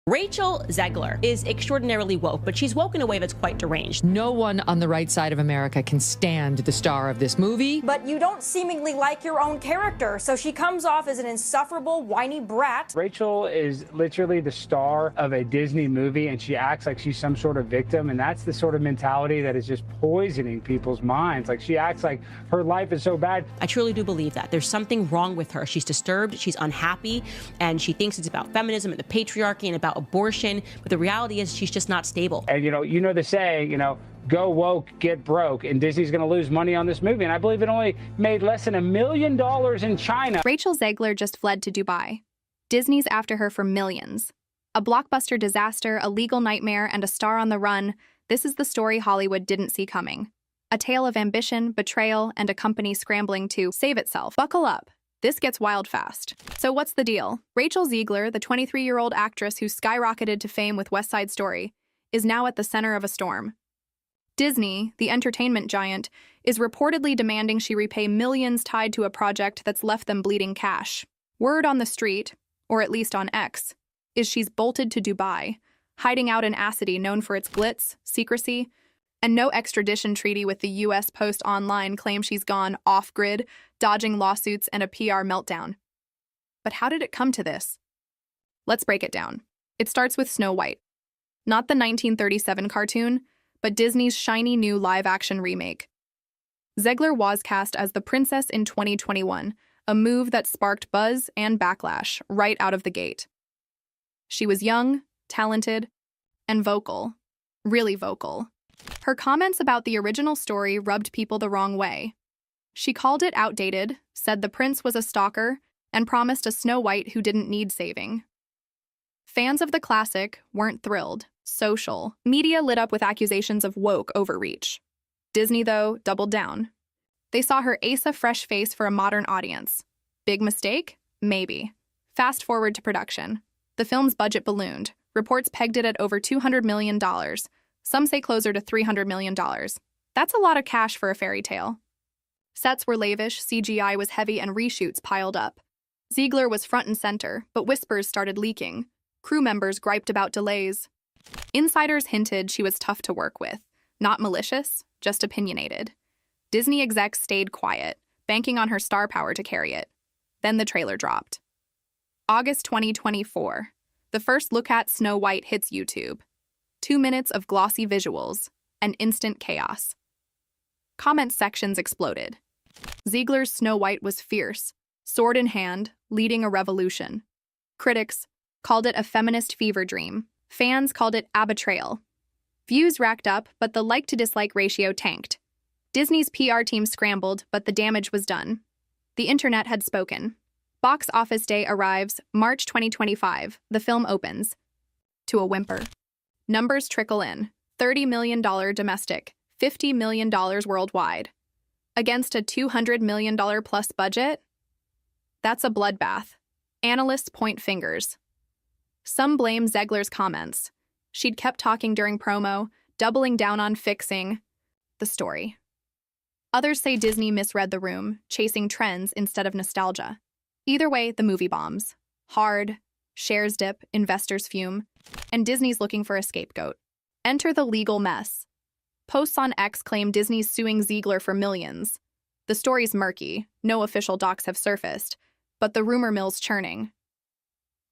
Rachel Zegler is extraordinarily woke, but she's woke in a way that's quite deranged. No one on the right side of America can stand the star of this movie. But you don't seemingly like your own character, so she comes off as an insufferable, whiny brat. Rachel is literally the star of a Disney movie, and she acts like she's some sort of victim, and that's the sort of mentality that is just poisoning people's minds. Like, she acts like her life is so bad. I truly do believe that. There's something wrong with her. She's disturbed, she's unhappy, and she thinks it's about feminism and the patriarchy and about abortion, but the reality is she's just not stable. And you know the saying, go woke, get broke, and Disney's going to lose money on this movie. And I believe it only made less than $1 million in China. Rachel Zegler just fled to Dubai. Disney's after her for millions. A blockbuster disaster, a legal nightmare, and a star on the run. This is the story Hollywood didn't see coming. A tale of ambition, betrayal, and a company scrambling to save itself. Buckle up. This gets wild fast. So what's the deal? Rachel Zegler, the 23-year-old actress who skyrocketed to fame with West Side Story, is now at the center of a storm. Disney, the entertainment giant, is reportedly demanding she repay millions tied to a project that's left them bleeding cash. Word on the street, or at least on X, is she's bolted to Dubai, hiding out in a city known for its glitz, secrecy, and no extradition treaty with the U.S. Post Online claims she's gone off-grid, dodging lawsuits and a PR meltdown. But how did it come to this? Let's break it down. It starts with Snow White. Not the 1937 cartoon, but Disney's shiny new live-action remake. Zegler was cast as the princess in 2021, a move that sparked buzz and backlash right out of the gate. She was young, talented, and vocal. Really vocal. Her comments about the original story rubbed people the wrong way. She called it outdated, said the prince was a stalker, and promised a Snow White who didn't need saving. Fans of the classic weren't thrilled. Social media lit up with accusations of woke overreach. Disney, though, doubled down. They saw her ace a fresh face for a modern audience. Big mistake? Maybe. Fast forward to production. The film's budget ballooned. Reports pegged it at over $200 million. Some say closer to $300 million. That's a lot of cash for a fairy tale. Sets were lavish, CGI was heavy, and reshoots piled up. Zegler was front and center, but whispers started leaking. Crew members griped about delays. Insiders hinted she was tough to work with. Not malicious, just opinionated. Disney execs stayed quiet, banking on her star power to carry it. Then the trailer dropped. August 2024. The first look at Snow White hits YouTube. 2 minutes of glossy visuals and instant chaos. Comment sections exploded. Zegler's Snow White was fierce, sword in hand, leading a revolution. Critics called it a feminist fever dream. Fans called it a betrayal. Views racked up, but the like-to-dislike ratio tanked. Disney's PR team scrambled, but the damage was done. The internet had spoken. Box office day arrives, March 2025. The film opens. To a whimper. Numbers trickle in. $30 million domestic, $50 million worldwide. Against a $200 million plus budget? That's a bloodbath. Analysts point fingers. Some blame Zegler's comments. She'd kept talking during promo, doubling down on fixing the story. Others say Disney misread the room, chasing trends instead of nostalgia. Either way, the movie bombs. Hard, shares dip, investors fume, and Disney's looking for a scapegoat. Enter the legal mess. Posts on X claim Disney's suing Zegler for millions. The story's murky, no official docs have surfaced, but the rumor mill's churning.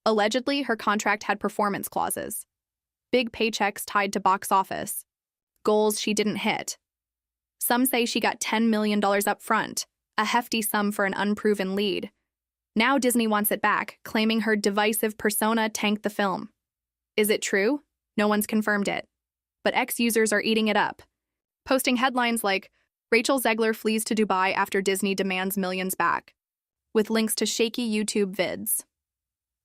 Allegedly, her contract had performance clauses. Big paychecks tied to box office. Goals she didn't hit. Some say she got $10 million up front, a hefty sum for an unproven lead. Now Disney wants it back, claiming her divisive persona tanked the film. Is it true? No one's confirmed it. But X-users are eating it up, posting headlines like, Rachel Zegler flees to Dubai after Disney demands millions back, with links to shaky YouTube vids.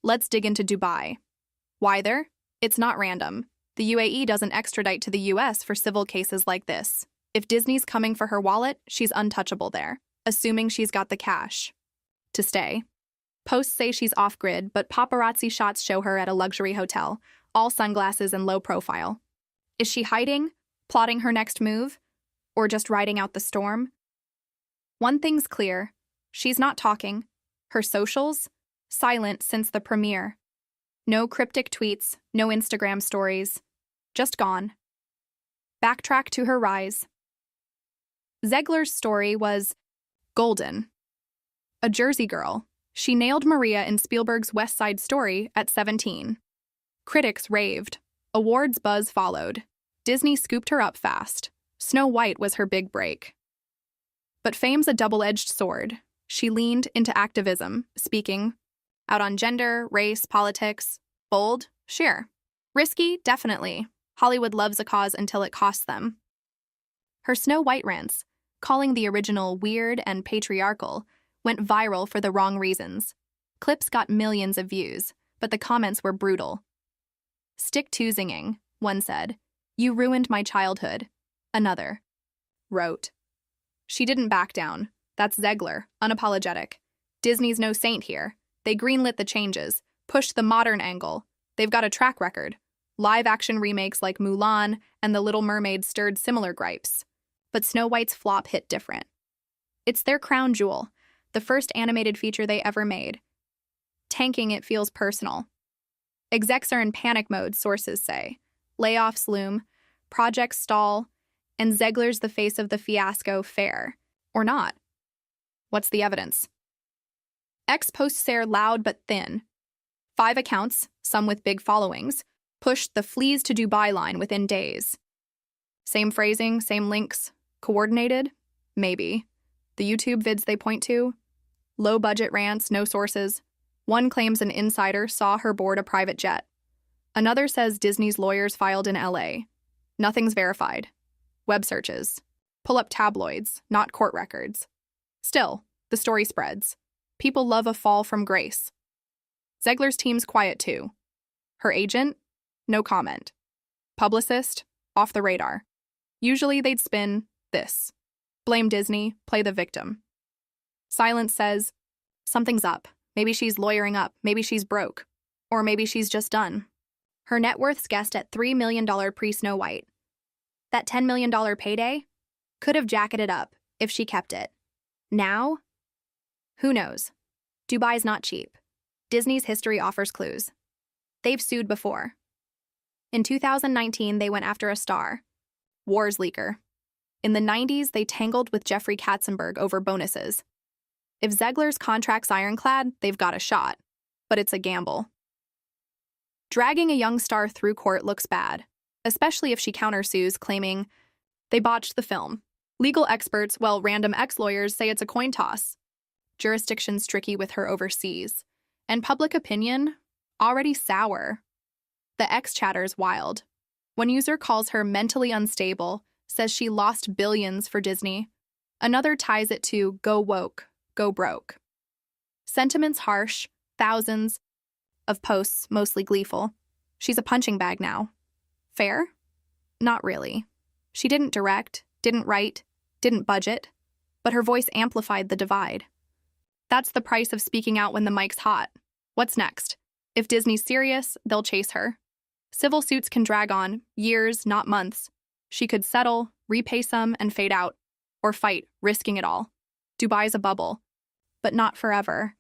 Let's dig into Dubai. Why there? It's not random. The UAE doesn't extradite to the US for civil cases like this. If Disney's coming for her wallet, she's untouchable there, assuming she's got the cash to stay. Posts say she's off-grid, but paparazzi shots show her at a luxury hotel, all sunglasses and low profile. Is she hiding, plotting her next move, or just riding out the storm? One thing's clear. She's not talking. Her socials? Silent since the premiere. No cryptic tweets, no Instagram stories. Just gone. Backtrack to her rise. Zegler's story was golden. A Jersey girl, she nailed Maria in Spielberg's West Side Story at 17. Critics raved. Awards buzz followed. Disney scooped her up fast. Snow White was her big break. But fame's a double-edged sword. She leaned into activism, speaking out on gender, race, politics. Bold? Sure. Risky? Definitely. Hollywood loves a cause until it costs them. Her Snow White rants, calling the original weird and patriarchal, went viral for the wrong reasons. Clips got millions of views, but the comments were brutal. "Stick to zinging," one said. "You ruined my childhood." Another wrote. She didn't back down. That's Zegler, unapologetic. Disney's no saint here. They greenlit the changes, pushed the modern angle. They've got a track record. Live-action remakes like Mulan and The Little Mermaid stirred similar gripes. But Snow White's flop hit different. It's their crown jewel, the first animated feature they ever made. Tanking it feels personal. Execs are in panic mode, sources say. Layoffs loom, projects stall, and Zegler's the face of the fiasco. Fair. Or not. What's the evidence? X posts share loud but thin. 5 accounts, some with big followings, pushed the FLEES to Dubai line within days. Same phrasing, same links. Coordinated? Maybe. The YouTube vids they point to? Low-budget rants, no sources. One claims an insider saw her board a private jet. Another says Disney's lawyers filed in LA. Nothing's verified. Web searches. Pull up tabloids, not court records. Still, the story spreads. People love a fall from grace. Zegler's team's quiet too. Her agent? No comment. Publicist? Off the radar. Usually they'd spin this. Blame Disney, play the victim. Silence says, something's up. Maybe she's lawyering up, maybe she's broke. Or maybe she's just done. Her net worth's guessed at $3 million pre-Snow White. That $10 million payday? Could have jacketed up if she kept it. Now? Who knows? Dubai's not cheap. Disney's history offers clues. They've sued before. In 2019, they went after a star, Wars leaker. In the 90s, they tangled with Jeffrey Katzenberg over bonuses. If Zegler's contract's ironclad, they've got a shot. But it's a gamble. Dragging a young star through court looks bad, especially if she countersues, claiming they botched the film. Legal experts, well, random ex-lawyers say it's a coin toss. Jurisdiction's tricky with her overseas. And public opinion? Already sour. The ex-chatter's wild. One user calls her mentally unstable, says she lost billions for Disney. Another ties it to go woke, go broke. Sentiment's harsh, thousands of posts, mostly gleeful. She's a punching bag now. Fair? Not really. She didn't direct, didn't write, didn't budget, but her voice amplified the divide. That's the price of speaking out when the mic's hot. What's next? If Disney's serious, they'll chase her. Civil suits can drag on, years, not months. She could settle, repay some, and fade out. Or fight, risking it all. Dubai's a bubble. But not forever.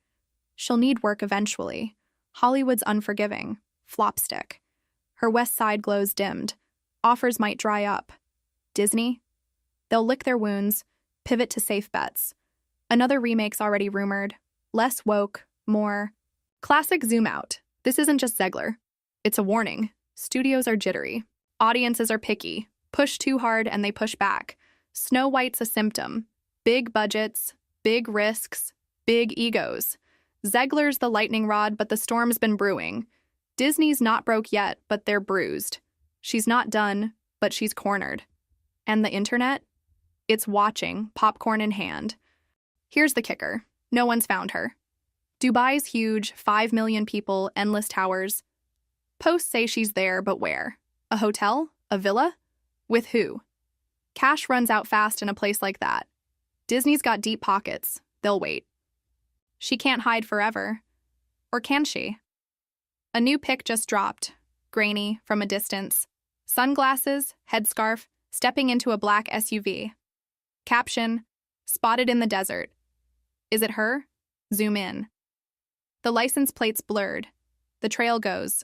She'll need work eventually. Hollywood's unforgiving. Flopstick. Her west side glow's dimmed. Offers might dry up. Disney? They'll lick their wounds, pivot to safe bets. Another remake's already rumored. Less woke, more. Classic zoom out. This isn't just Zegler. It's a warning. Studios are jittery. Audiences are picky. Push too hard and they push back. Snow White's a symptom. Big budgets, big risks, big egos. Zegler's the lightning rod, but the storm's been brewing. Disney's not broke yet, but they're bruised. She's not done, but she's cornered. And the internet? It's watching, popcorn in hand. Here's the kicker. No one's found her. Dubai's huge, 5 million people, endless towers. Posts say she's there, but where? A hotel? A villa? With who? Cash runs out fast in a place like that. Disney's got deep pockets. They'll wait. She can't hide forever. Or can she? A new pic just dropped. Grainy, from a distance. Sunglasses, headscarf, stepping into a black SUV. Caption, spotted in the desert. Is it her? Zoom in. The license plate's blurred. The trail goes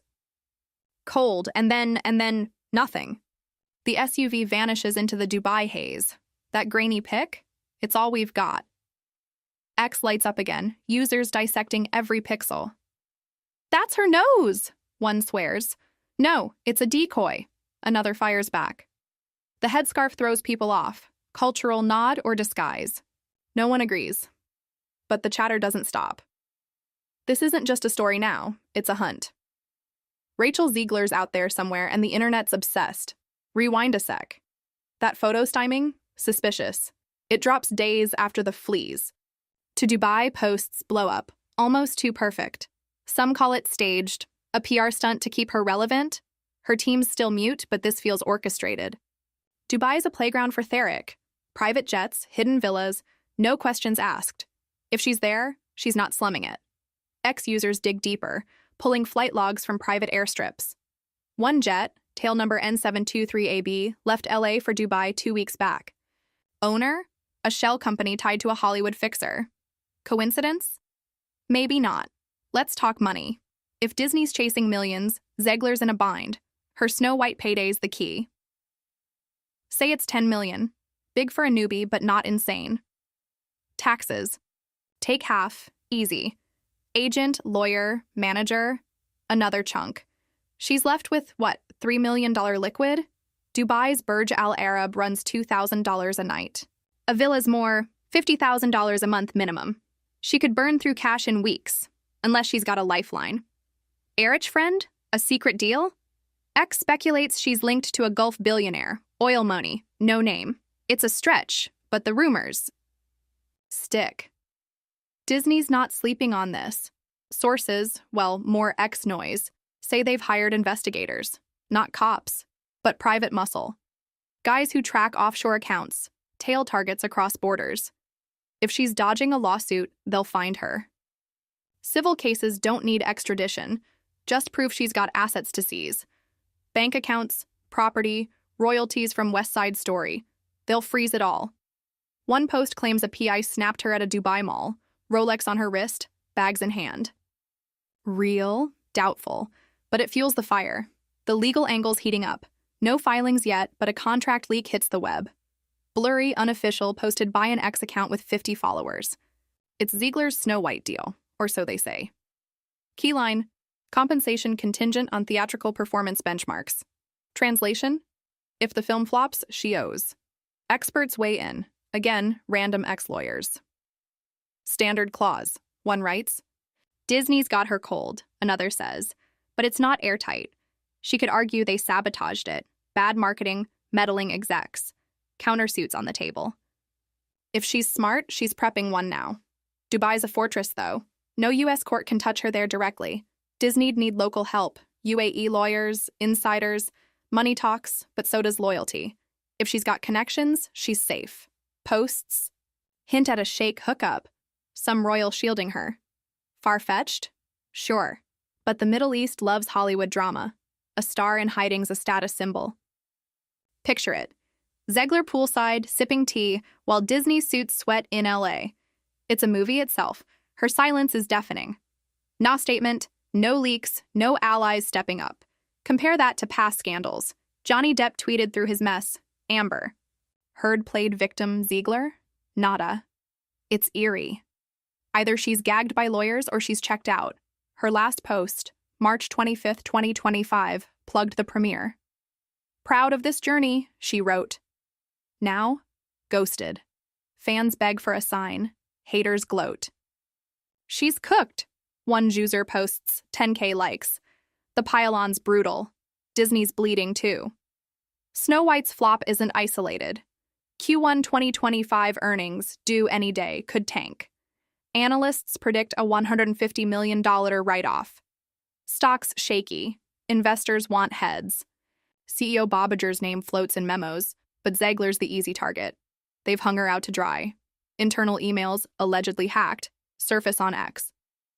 cold, and then nothing. The SUV vanishes into the Dubai haze. That grainy pic? It's all we've got. X lights up again, users dissecting every pixel. That's her nose, one swears. No, it's a decoy. Another fires back. The headscarf throws people off. Cultural nod or disguise. No one agrees. But the chatter doesn't stop. This isn't just a story now, it's a hunt. Rachel Zegler's out there somewhere and the internet's obsessed. Rewind a sec. That photo styming? Suspicious. It drops days after the FLEES. To Dubai posts blow up, almost too perfect. Some call it staged, a PR stunt to keep her relevant. Her team's still mute, but this feels orchestrated. Dubai's a playground for Theric. Private jets, hidden villas, no questions asked. If she's there, she's not slumming it. Ex-users dig deeper, pulling flight logs from private airstrips. One jet, tail number N723AB, left LA for Dubai 2 weeks back. Owner? A shell company tied to a Hollywood fixer. Coincidence? Maybe not. Let's talk money. If Disney's chasing millions, Zegler's in a bind. Her Snow White payday's the key. Say it's 10 million. Big for a newbie, but not insane. Taxes. Take half, easy. Agent, lawyer, manager, another chunk. She's left with, what, $3 million liquid? Dubai's Burj Al Arab runs $2,000 a night. A villa's more, $50,000 a month minimum. She could burn through cash in weeks, unless she's got a lifeline. Erich friend? A secret deal? X speculates she's linked to a Gulf billionaire, oil money, no name. It's a stretch, but the rumors stick. Disney's not sleeping on this. Sources, well, more X noise, say they've hired investigators, not cops, but private muscle. Guys who track offshore accounts, tail targets across borders. If she's dodging a lawsuit, they'll find her. Civil cases don't need extradition, just proof she's got assets to seize. Bank accounts, property, royalties from West Side Story. They'll freeze it all. One post claims a PI snapped her at a Dubai mall, Rolex on her wrist, bags in hand. Real? Doubtful. But it fuels the fire. The legal angle's heating up. No filings yet, but a contract leak hits the web. Blurry, unofficial, posted by an X account with 50 followers. It's Zegler's Snow White deal, or so they say. Keyline: compensation contingent on theatrical performance benchmarks. Translation: if the film flops, she owes. Experts weigh in. Again, random ex-lawyers. Standard clause. One writes, Disney's got her cold, another says, but it's not airtight. She could argue they sabotaged it. Bad marketing, meddling execs. Countersuits on the table. If she's smart, she's prepping one now. Dubai's a fortress, though. No U.S. court can touch her there directly. Disney'd need local help, UAE lawyers, insiders, money talks, but so does loyalty. If she's got connections, she's safe. Posts hint at a Sheikh hookup, some royal shielding her. Far-fetched? Sure. But the Middle East loves Hollywood drama. A star in hiding's a status symbol. Picture it. Zegler poolside, sipping tea, while Disney suits sweat in LA. It's a movie itself. Her silence is deafening. No statement, no leaks, no allies stepping up. Compare that to past scandals. Johnny Depp tweeted through his mess, Amber. Heard played victim Zegler? Nada. It's eerie. Either she's gagged by lawyers or she's checked out. Her last post, March 25, 2025, plugged the premiere. Proud of this journey, she wrote. Now, ghosted. Fans beg for a sign. Haters gloat. She's cooked. One user posts 10K likes. The pile-on's brutal. Disney's bleeding too. Snow White's flop isn't isolated. Q1 2025 earnings, due any day, could tank. Analysts predict a $150 million write-off. Stocks shaky. Investors want heads. CEO Bobager's name floats in memos, but Zegler's the easy target. They've hung her out to dry. Internal emails, allegedly hacked, surface on X.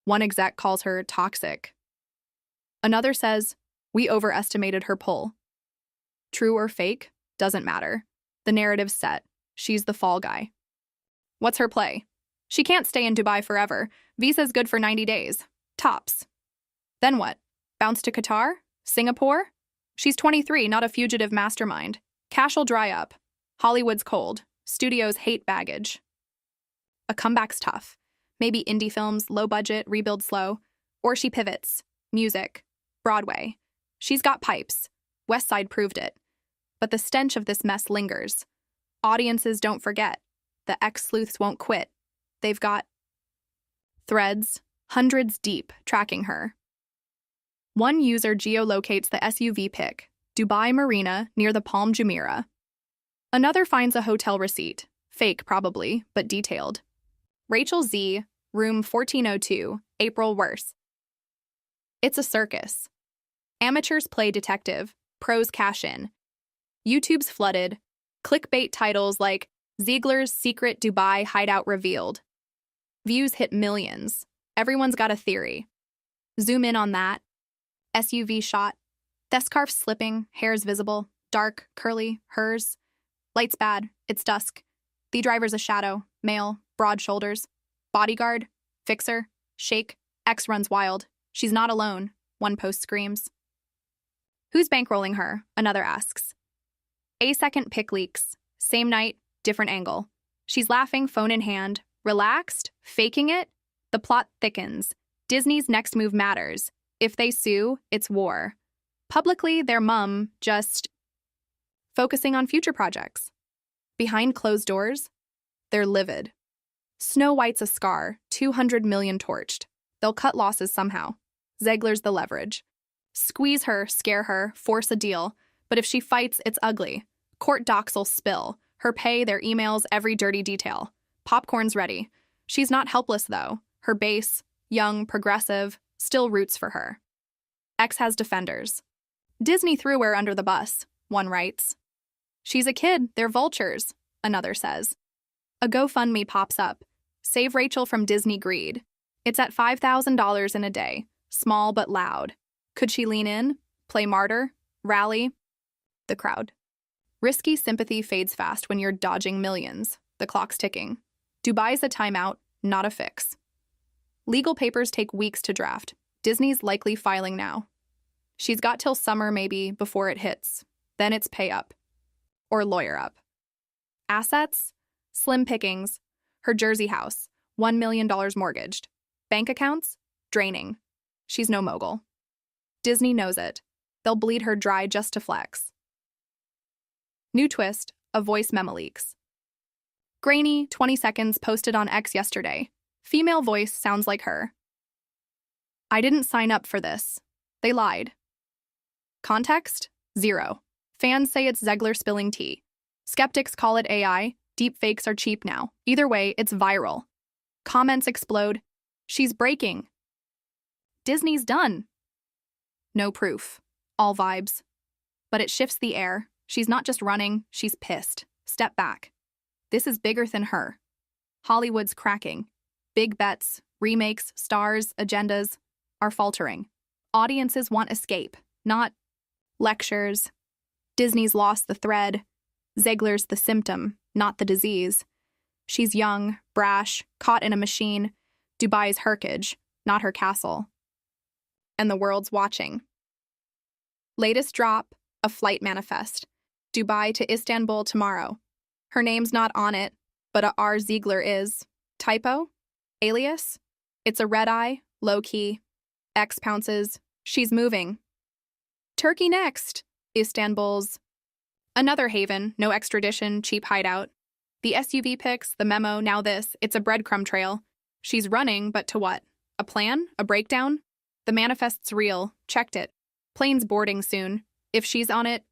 One exec calls her toxic. Another says, we overestimated her pull. True or fake, doesn't matter. The narrative's set. She's the fall guy. What's her play? She can't stay in Dubai forever. Visa's good for 90 days. Tops. Then what? Bounce to Qatar? Singapore? She's 23, not a fugitive mastermind. Cash'll dry up. Hollywood's cold. Studios hate baggage. A comeback's tough. Maybe indie films, low budget, rebuild slow. Or she pivots. Music. Broadway. She's got pipes. West Side proved it. But the stench of this mess lingers. Audiences don't forget. The ex-sleuths won't quit. They've got threads, hundreds deep, tracking her. One user geolocates the SUV pic, Dubai Marina near the Palm Jumeirah. Another finds a hotel receipt, fake probably, but detailed. Rachel Z, room 1402, April worse. It's a circus. Amateurs play detective, pros cash in. YouTube's flooded. Clickbait titles like Zegler's secret Dubai hideout revealed. Views hit millions. Everyone's got a theory. Zoom in on that. SUV shot. Thescarf slipping, hairs visible, dark, curly, hers. Light's bad, it's dusk. The driver's a shadow, male, broad shoulders. Bodyguard, fixer, shake, X runs wild. She's not alone, one post screams. Who's bankrolling her? Another asks. A second pic leaks. Same night, different angle. She's laughing, phone in hand, relaxed, faking it. The plot thickens. Disney's next move matters. If they sue, it's war. Publicly, their mum just focusing on future projects. Behind closed doors, they're livid. Snow White's a scar, 200 million torched. They'll cut losses somehow. Zegler's the leverage. Squeeze her, scare her, force a deal. But if she fights, it's ugly. Court docs will spill. Her pay, their emails, every dirty detail. Popcorn's ready. She's not helpless, though. Her base, young, progressive, still roots for her. X has defenders. Disney threw her under the bus, one writes. She's a kid, they're vultures, another says. A GoFundMe pops up. Save Rachel from Disney greed. It's at $5,000 in a day. Small but loud. Could she lean in? Play martyr? Rally? The crowd. Risky sympathy fades fast when you're dodging millions. The clock's ticking. Dubai's a timeout, not a fix. Legal papers take weeks to draft. Disney's likely filing now. She's got till summer maybe before it hits. Then it's pay up. Or lawyer up. Assets? Slim pickings. Her Jersey house, $1 million mortgaged. Bank accounts? Draining. She's no mogul. Disney knows it. They'll bleed her dry just to flex. New twist, a voice memo leaks. Grainy, 20 seconds posted on X yesterday. Female voice sounds like her. I didn't sign up for this. They lied. Context? Zero. Fans say it's Zegler spilling tea. Skeptics call it AI. Deepfakes are cheap now. Either way, it's viral. Comments explode. She's breaking. Disney's done. No proof. All vibes. But it shifts the air. She's not just running, she's pissed. Step back. This is bigger than her. Hollywood's cracking. Big bets, remakes, stars, agendas are faltering. Audiences want escape, not lectures. Disney's lost the thread. Zegler's the symptom, not the disease. She's young, brash, caught in a machine. Dubai's Herkage, not her castle. And the world's watching. Latest drop, a flight manifest. Dubai to Istanbul tomorrow. Her name's not on it, but a R. Zegler is. Typo? Alias? It's a red eye, low-key. X pounces. She's moving. Turkey next. Istanbul's. Another haven, no extradition, cheap hideout. The SUV pics, the memo, now this. It's a breadcrumb trail. She's running, but to what? A plan? A breakdown? The manifest's real. Checked it. Plane's boarding soon. If she's on it,